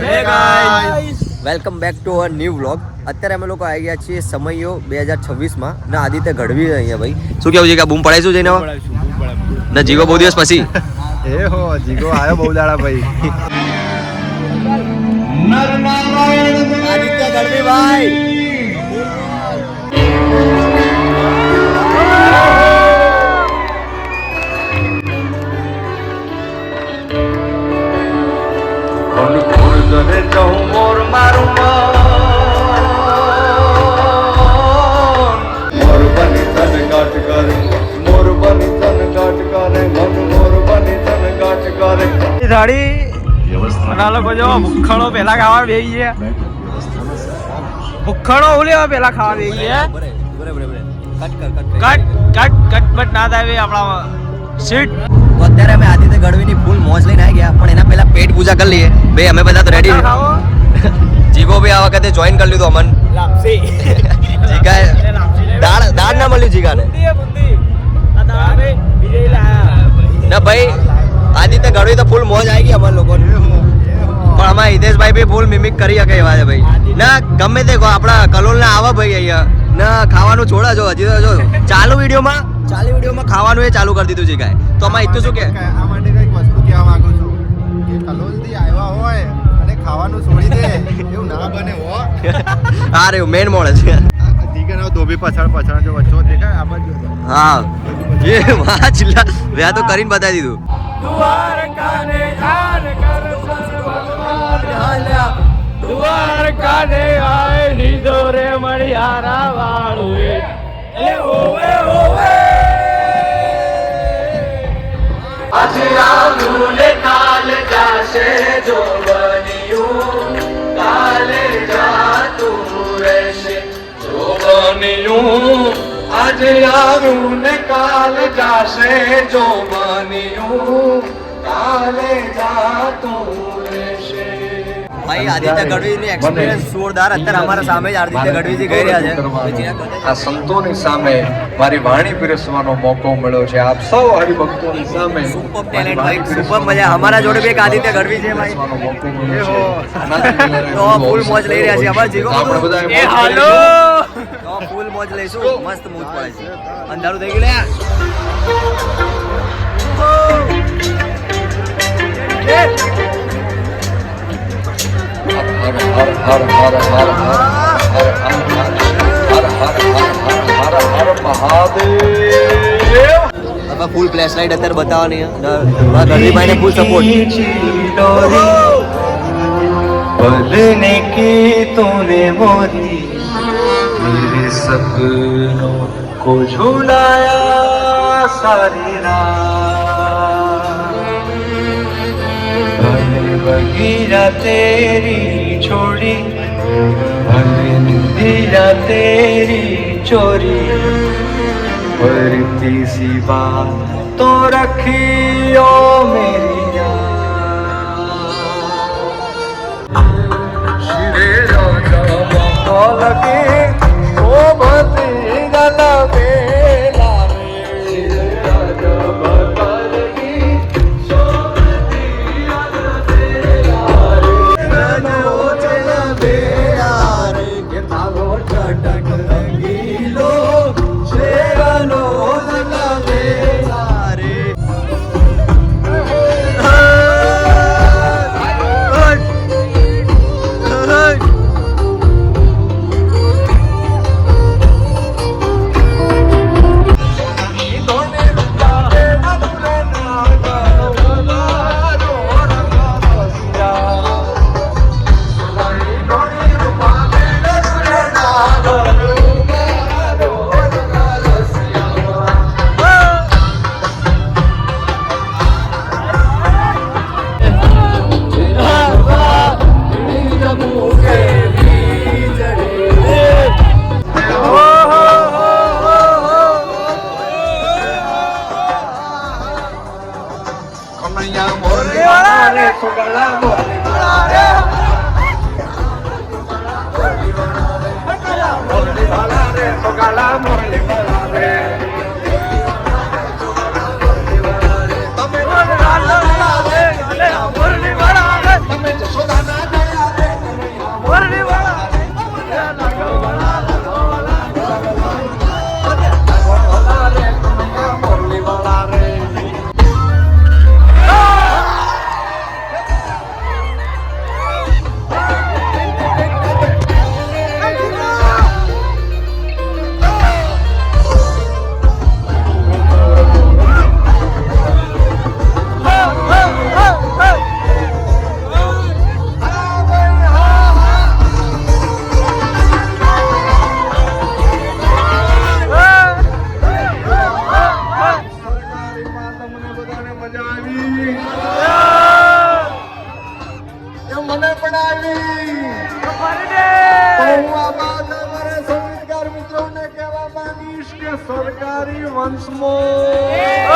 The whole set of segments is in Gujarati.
હે guys, welcome back to our new vlog. અત્યારે અમે લોકો આવી ગયા છીએ સમયો 2026માં ને આદિત્ય ગઢવી અહીંયા ભાઈ. શું કેવું છે કે બૂમ પડાઈશું જઈને ને જીગો બહુ દિવસ પછી એ હો જીગો આયો બહુ દાડા ભાઈ. આદિત્ય ગઢવી ભાઈ ભૂખડો પેલા ખાવા બેસી ગયા. ભૂખડો ઉલેવા પેલા ખાવા બેસી ગયા. કટ ના થાય આપણા સીટ. તો અત્યારે અમે આદિત્ય ગઢવીની ફૂલ મોજ લઈને આવી ગયા, પણ એના પહેલા પેટ પૂજા કરી લઈએ. બે અમે બધા તો રેડી. જીગો ભાઈ આ વખતે જોઈન કરી લીધું અમન. જીગાએ દાળ ના મળ્યું જીગાને ના ભાઈ. આદિત્ય ગઢવી તો ફૂલ મોજ આવી ગઈ અમારા લોકોને, પણ અમારા હિતેશભાઈ બી ફૂલ મિમિક કરી શકે એવા છે ભાઈ. ના ગમે તે આપણા કલોલ ના આવા ભાઈ અહીંયા ના ખાવાનું છોડા જો હજી તો જો ચાલુ વિડીયોમાં ખાવાનું એ ચાલુ કરી દીધું છે ગાય. તો અમારે હિતુ શું કે આ માટે કઈક વસ્તુ કહેવા માંગુ છું કે કલોલ થી આવ્યા હોય અને ખાવાનું છોડી દે એવું ના બને હો. હા રે મેન મોડે છે દીકરાનો ધોબી પાછળ જો વચ્ચો દેખાય આ બાજુ. હા એ વાહ ચિલ્લા વ્યા તો કરીને બતાવી દીધું. દ્વારકાને આય લીધો રે મણિયારા વાળું એ ઓવે ઓવે આજે આવું ને કાલ જાશે જો બન્યું કાલે જાતું રહેશે જો બન્યું આજે આવું ને કાલ જાશે જો બન્યું કાલે જાતું રહેશે. ભાઈ આદિત્ય ગઢવીની એક્સપિરિયન્સ જોરદાર. અત્યારે અમારા સામે જ આદિત્ય ગઢવીજી ગઈ રહ્યા છે. આ સંતોની સામે મારી વાણી પીરસવાનો મોકો મળ્યો છે. આપ સૌ હરિભક્તોની સામે સુપર ટેલેન્ટ ભાઈ, સુપર મજા. અમારા જોડે બી એક આદિત્ય ગઢવી છે ભાઈ, તો ફૂલ મોજ લઈ રહ્યા છે અમારા જીગો. આપણે બધા એ હાલો તો ફૂલ મોજ લઈશું. મસ્ત મોજ પડે છે. અંધારું થઈ ગયું લે. હર હર હર હર હર હર હર હર મહાદેવ. હવે ફૂલ ફ્લેશ લાઈટ અત્યારે બતાવવાની ગઢવીભાઈને ફૂલ સપોર્ટ. बदलने की तूने मोरी मेरे सपनों को झुलाया सारी रात. भले बगीरा तेरी छोड़ी भले निंदिया तेरी चोरी बढ़ती सी बात तो रखियो मेरी તમે એ મને પણ આવી. તો હું આ બાદ અમારા સંગીતકાર મિત્રોને કહેવા માંગીશ કે સરકારી વંશમાં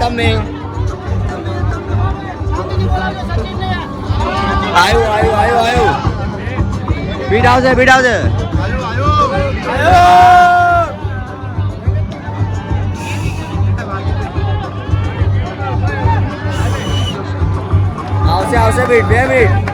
તમે આયો બીટ આવશે આવશે બીટ 2 મિનિટ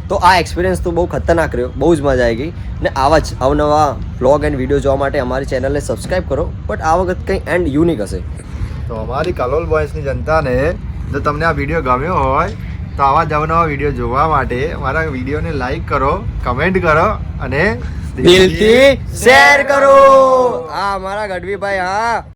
તો આ એક્સપિરિયન્સ તો બહુ ખતરનાક રહ્યો, બહુ જ મજા આવી ગઈ ને આવા જ અવનવા વ્લોગ એન્ડ વિડીયો જોવા માટે અમારી ચેનલને સબસ્ક્રાઈબ કરો. બટ આ વખત કંઈ એન્ડ યુનિક હશે. તો અમારી કલોલ બોયસની જનતાને જો તમને આ વિડીયો ગમ્યો હોય તો આવા જ અવનવા વિડીયો જોવા માટે મારા વિડીયોને લાઈક કરો, કમેન્ટ કરો અને દિલથી શેર કરો. હા મારા ગઢવીભાઈ, હા.